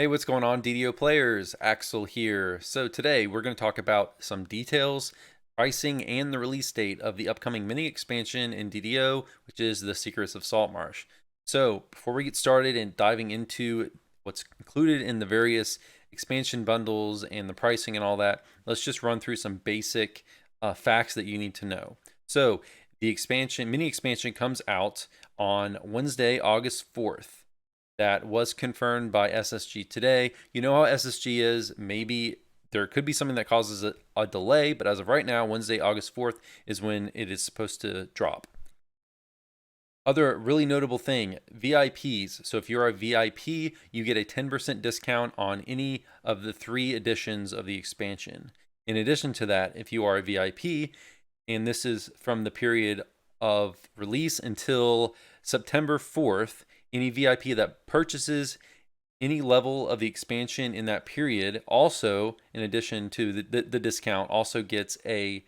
Hey, what's going on, DDO players? Axel here. So today we're going to talk about some details, pricing, and the release date of the upcoming mini expansion in DDO, which is the Secrets of Saltmarsh. So before we get started and diving into what's included in the various expansion bundles and the pricing and all that, let's just run through some basic facts that you need to know. So the mini expansion comes out on Wednesday, August 4th. That was confirmed by SSG today. You know how SSG is. Maybe there could be something that causes a delay, but as of right now, Wednesday, August 4th is when it is supposed to drop. Other really notable thing, VIPs. So if you're a VIP, you get a 10% discount on any of the 3 editions of the expansion. In addition to that, if you are a VIP, and this is from the period of release until September 4th, any VIP that purchases any level of the expansion in that period also, in addition to the discount, also gets a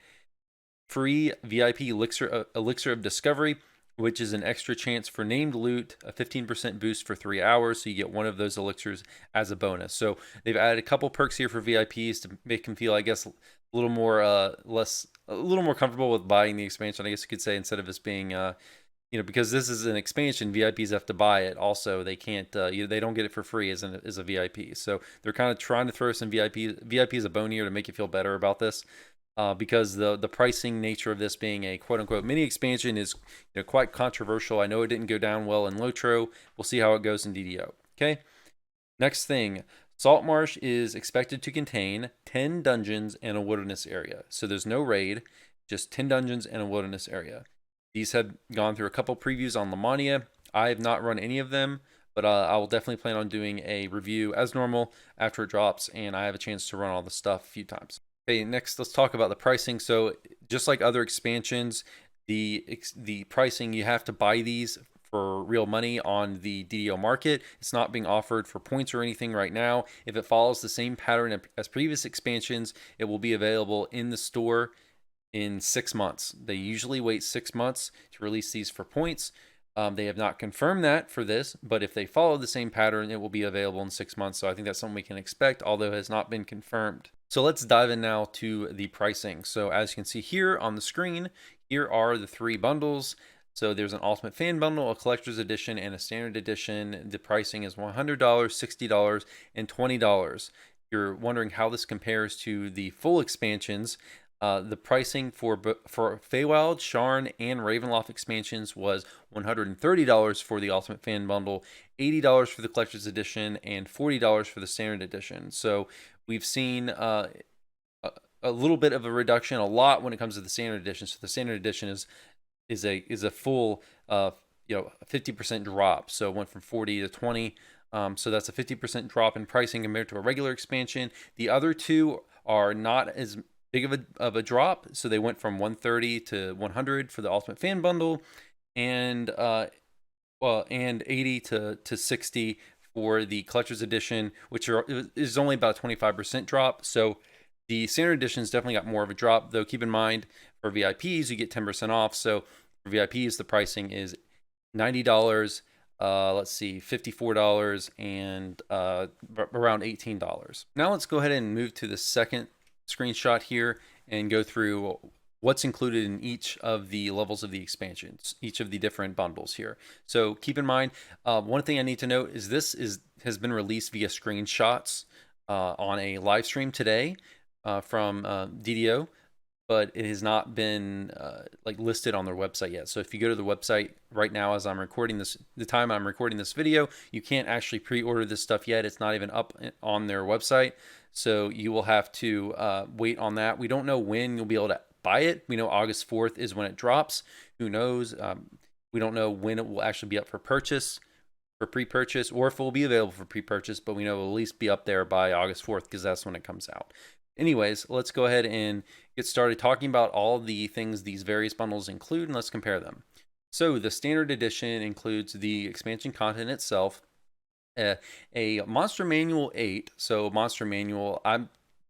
free VIP elixir of discovery, which is an extra chance for named loot, a 15% boost for 3 hours, so you get one of those elixirs as a bonus. So they've added a couple perks here for VIPs to make them feel, I guess, a little more a little more comfortable with buying the expansion, I guess you could say, instead of this being because this is an expansion, VIPs have to buy it. Also, they can't, they don't get it for free as a VIP. So they're kind of trying to throw some VIP as a bone here to make you feel better about this, because the pricing nature of this being a quote unquote mini expansion is quite controversial. I know it didn't go down well in Lotro. We'll see how it goes in DDO. Okay. Next thing, Saltmarsh is expected to contain 10 dungeons and a wilderness area. So there's no raid, just 10 dungeons and a wilderness area. These have gone through a couple previews on Lamania. I have not run any of them, but I will definitely plan on doing a review as normal after it drops, and I have a chance to run all the stuff a few times. Okay, next let's talk about the pricing. So just like other expansions, the pricing, you have to buy these for real money on the DDO market. It's not being offered for points or anything right now. If it follows the same pattern as previous expansions, it will be available in the store in 6 months. They usually wait 6 months to release these for points. They have not confirmed that for this, but if they follow the same pattern, it will be available in 6 months. So I think that's something we can expect, although it has not been confirmed. So let's dive in now to the pricing. So as you can see here on the screen, here are the 3 bundles. So there's an Ultimate Fan Bundle, a Collector's Edition, and a Standard Edition. The pricing is $100, $60, and $20. You're wondering how this compares to the full expansions. The pricing for Feywild, Sharn, and Ravenloft expansions was $130 for the Ultimate Fan Bundle, $80 for the Collector's Edition, and $40 for the Standard Edition. So we've seen a little bit of a reduction, a lot when it comes to the Standard Edition. So the Standard Edition is a full 50% drop. So it went from 40 to 20. So that's a 50% drop in pricing compared to a regular expansion. The other two are not as big of a drop, so they went from 130 to 100 for the Ultimate Fan Bundle, and 80 to 60 for the Collector's Edition, which is only about a 25% drop. So the Standard Edition's definitely got more of a drop, though. Keep in mind, for VIPs you get 10% off. So for VIPs the pricing is $90. Let's see, $54 and around $18. Now let's go ahead and move to the second screenshot here and go through what's included in each of the levels of the expansions, each of the different bundles here. So keep in mind, one thing I need to note is this has been released via screenshots on a live stream today from DDO, but it has not been listed on their website yet. So if you go to the website right now, as I'm recording this, the time I'm recording this video, you can't actually pre-order this stuff yet. It's not even up on their website. So you will have to wait on that. We don't know when you'll be able to buy it. We know August 4th is when it drops. Who knows? We don't know when it will actually be up for purchase, for pre-purchase, or if it will be available for pre-purchase, but we know it will at least be up there by August 4th because that's when it comes out. Anyways, let's go ahead and get started talking about all the things these various bundles include, and let's compare them. So the Standard Edition includes the expansion content itself, a Monster Manual 8. So Monster Manual, I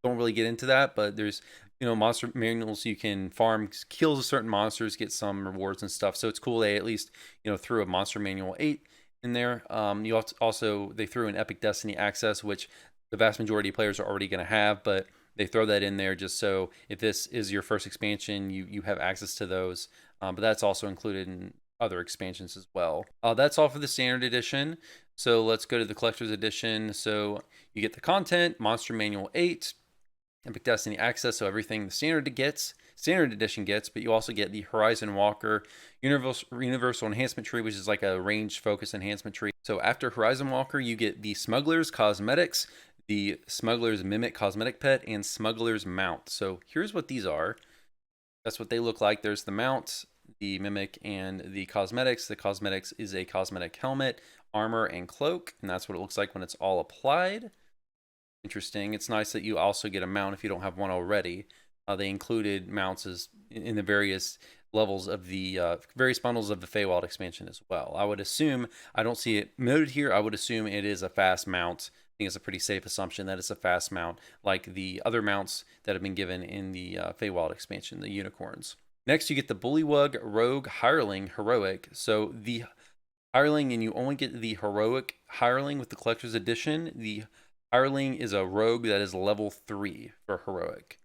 don't really get into that, but there's monster manuals you can farm kills of certain monsters, get some rewards and stuff. So it's cool they at least threw a Monster Manual 8 in there. You also they threw in Epic Destiny Access, which the vast majority of players are already going to have, but they throw that in there just so if this is your first expansion, you have access to those. But that's also included in other expansions as well. That's all for the standard edition. So let's go to the collector's edition. So you get the content, Monster Manual 8, Epic Destiny Access, so everything the standard edition gets, but you also get the Horizon Walker Universal Enhancement Tree, which is like a range focus enhancement tree. So after Horizon Walker, you get the Smuggler's Cosmetics, the Smuggler's Mimic Cosmetic Pet, and Smuggler's Mount. So here's what these are. That's what they look like. There's the mount, the Mimic, and the Cosmetics. The Cosmetics is a cosmetic helmet, armor, and cloak, and that's what it looks like when it's all applied. Interesting. It's nice that you also get a mount if you don't have one already. They included mounts as in the various levels of the various bundles of the Feywild expansion as well. I would assume, I don't see it noted here, I would assume it is a fast mount. I think it's a pretty safe assumption that it's a fast mount, like the other mounts that have been given in the Feywild expansion, the unicorns. Next, you get the Bullywug Rogue Hireling Heroic. So the Hireling, and you only get the Heroic Hireling with the Collector's Edition. The Hireling is a rogue that is level 3 for Heroic.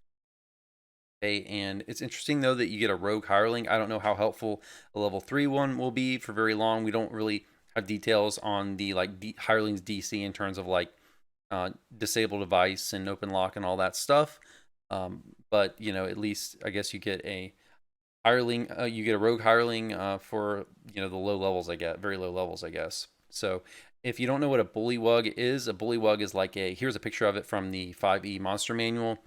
Okay, and it's interesting though that you get a rogue hireling. I don't know how helpful a level 3 one will be for very long. We don't really have details on the hireling's DC in terms of like disable device and open lock and all that stuff. But you know, at least I guess you get a hireling, you get a rogue hireling for the low levels. Very low levels, I guess. So if you don't know what a bullywug is like here's a picture of it from the 5e monster manual.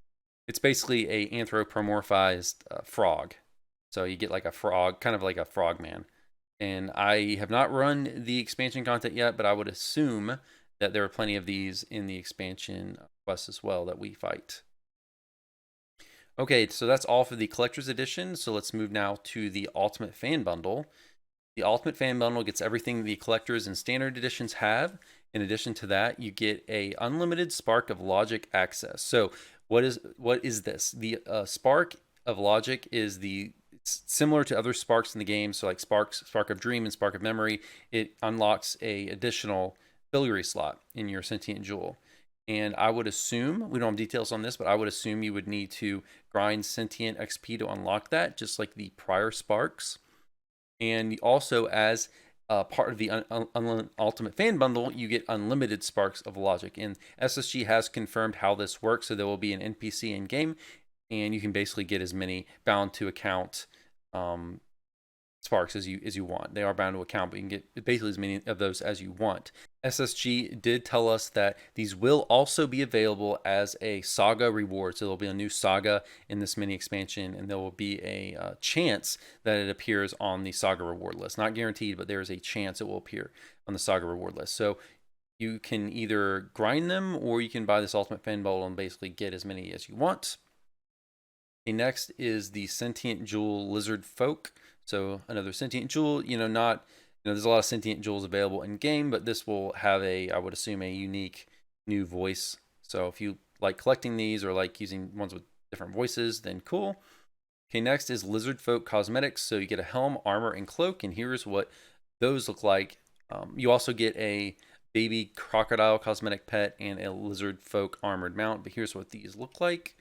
It's basically a anthropomorphized frog. So you get like a frog, kind of like a frogman. And I have not run the expansion content yet, but I would assume that there are plenty of these in the expansion quests as well that we fight. Okay, so that's all for the collector's edition. So let's move now to the Ultimate Fan Bundle. The Ultimate Fan Bundle gets everything the collectors and standard editions have. In addition to that, you get a unlimited Spark of Logic access. So what is this? The Spark of Logic is it's similar to other sparks in the game. So like Spark of Dream and Spark of Memory, it unlocks a additional filigree slot in your Sentient Jewel. And I would assume, we don't have details on this, but I would assume you would need to grind Sentient XP to unlock that, just like the prior Sparks. And also, as part of the Ultimate Fan Bundle, you get unlimited Sparks of Logic. And SSG has confirmed how this works, so there will be an NPC in game, and you can basically get as many bound to account sparks as you want. They are bound to account, but you can get basically as many of those as you want. SSG did tell us that these will also be available as a saga reward. So there'll be a new saga in this mini expansion, and there will be a chance that it appears on the saga reward list. Not guaranteed, but there is a chance it will appear on the saga reward list. So you can either grind them or you can buy this Ultimate Fan Bundle and basically get as many as you want. Okay, next is the Sentient Jewel Lizard Folk. So another Sentient Jewel, there's a lot of Sentient Jewels available in game, but this will have I would assume, a unique new voice. So if you like collecting these or like using ones with different voices, then cool. Okay, next is Lizard Folk Cosmetics. So you get a helm, armor, and cloak, and here's what those look like. You also get a baby crocodile cosmetic pet and a Lizard Folk armored mount, but here's what these look like.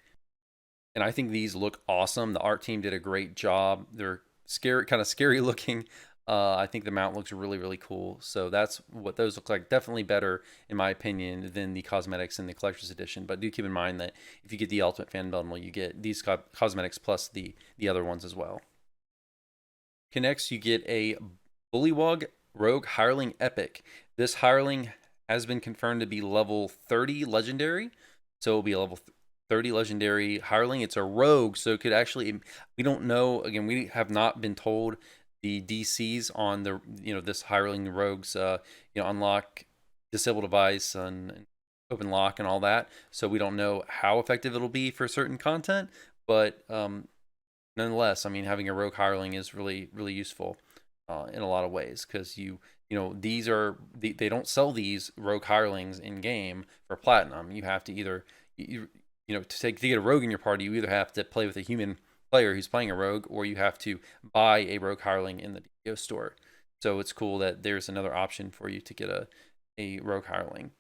And I think these look awesome. The art team did a great job. They're kind of scary looking. I think the mount looks really, really cool. So that's what those look like. Definitely better, in my opinion, than the cosmetics in the collector's edition. But do keep in mind that if you get the Ultimate Fan Bundle, you get these cosmetics plus the other ones as well. Okay, next you get a Bullywug Rogue Hireling Epic. This Hireling has been confirmed to be level 30 legendary. So it will be a level 30 legendary hireling. It's a rogue, so it could actually, we don't know, again, we have not been told the DCs on the this hireling rogues unlock disable device and open lock and all that, so we don't know how effective it'll be for certain content, but nonetheless, I mean, having a rogue hireling is really, really useful in a lot of ways, because these are they don't sell these rogue hirelings in game for platinum. You have to either to get a rogue in your party, you either have to play with a human player who's playing a rogue, or you have to buy a rogue hireling in the DPO store. So it's cool that there's another option for you to get a rogue hireling.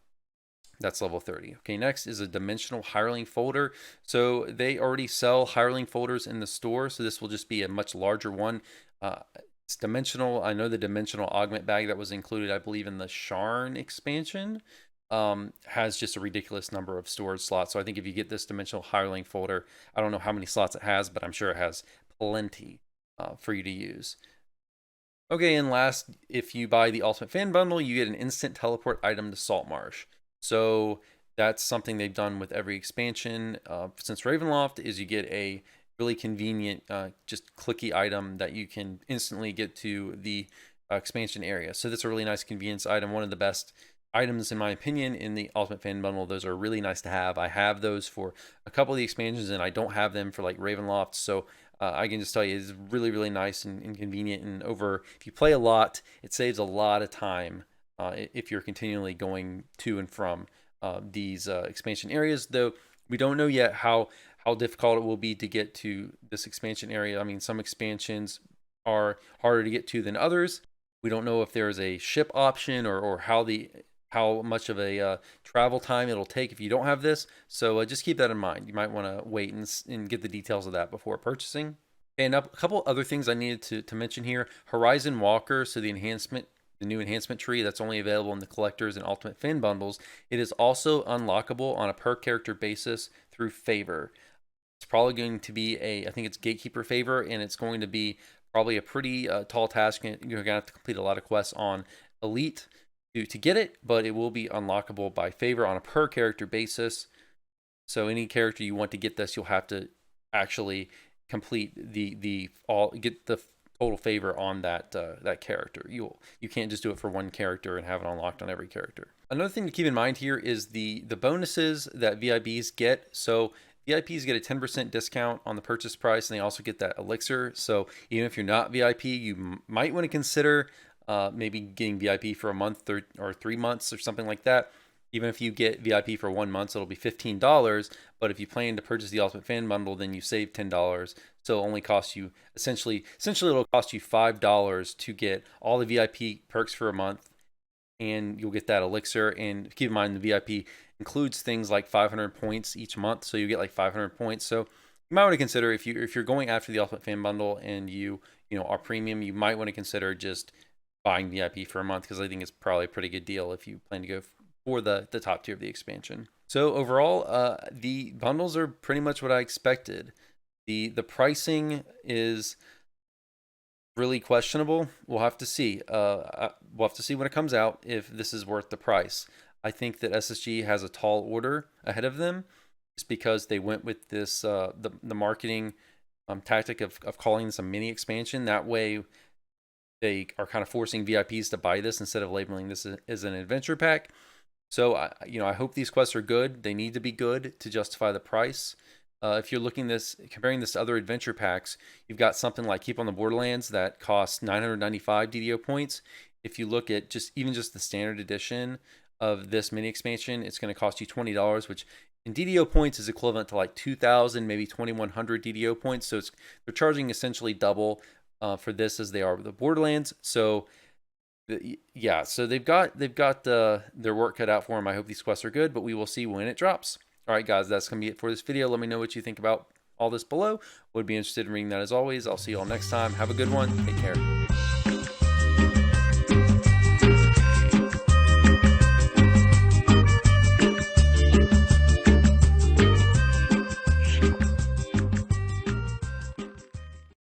That's level 30. Okay, next is a dimensional hireling folder. So they already sell hireling folders in the store, so this will just be a much larger one. It's dimensional. I know the dimensional augment bag that was included, I believe, in the Sharn expansion has just a ridiculous number of storage slots. So I think if you get this dimensional hireling folder, I don't know how many slots it has, but I'm sure it has plenty for you to use. Okay, and last, if you buy the Ultimate Fan Bundle, you get an instant teleport item to Saltmarsh. So that's something they've done with every expansion since Ravenloft, is you get a really convenient, just clicky item that you can instantly get to the expansion area. So that's a really nice convenience item, one of the best items in my opinion in the Ultimate Fan Bundle. Those are really nice to have. I have those for a couple of the expansions, and I don't have them for like Ravenloft. So I can just tell you, it's really, really nice and convenient. And if you play a lot, it saves a lot of time if you're continually going to and from these expansion areas. Though we don't know yet how difficult it will be to get to this expansion area. I mean, some expansions are harder to get to than others. We don't know if there's a ship option or how much of a travel time it'll take if you don't have this. So just keep that in mind. You might want to wait and get the details of that before purchasing. And a couple other things I needed to mention here. Horizon Walker, so the new enhancement tree that's only available in the collectors and Ultimate Fan bundles. It is also unlockable on a per character basis through favor. It's probably going to be I think it's gatekeeper favor, and it's going to be probably a pretty tall task. You're going to have to complete a lot of quests on Elite to get it, but it will be unlockable by favor on a per character basis. So any character you want to get this, you'll have to actually complete get the total favor on that character. You can't just do it for one character and have it unlocked on every character. Another thing to keep in mind here is the bonuses that VIPs get. So VIPs get a 10% discount on the purchase price, and they also get that elixir. So even if you're not VIP, you might want to consider maybe getting VIP for a month or 3 months or something like that. Even if you get VIP for 1 month, it'll be $15. But if you plan to purchase the Ultimate Fan Bundle, then you save $10. So it only costs you essentially it'll cost you $5 to get all the VIP perks for a month, and you'll get that elixir. And keep in mind, the VIP includes things like 500 points each month, so you get like 500 points. So you might want to consider, if you're going after the Ultimate Fan Bundle and you are premium, you might want to consider just buying VIP for a month, because I think it's probably a pretty good deal if you plan to go for the top tier of the expansion. So overall, the bundles are pretty much what I expected. The pricing is really questionable. We'll have to see. We'll have to see when it comes out if this is worth the price. I think that SSG has a tall order ahead of them, just because they went with this the marketing tactic of calling this a mini expansion. That way, they are kind of forcing VIPs to buy this instead of labeling this as an adventure pack. So I hope these quests are good. They need to be good to justify the price. If you're comparing this to other adventure packs, you've got something like Keep on the Borderlands that costs 995 DDO points. If you look at just the standard edition of this mini expansion, it's going to cost you $20, which in DDO points is equivalent to like 2,000, maybe 2,100 DDO points. So they're charging essentially double for this as they are with the Borderlands. So yeah, so they've got their work cut out for them. I hope these quests are good, but we will see when it drops. All right, guys, that's going to be it for this video. Let me know what you think about all this below. Would be interested in reading that as always. I'll see you all next time. Have a good one. Take care.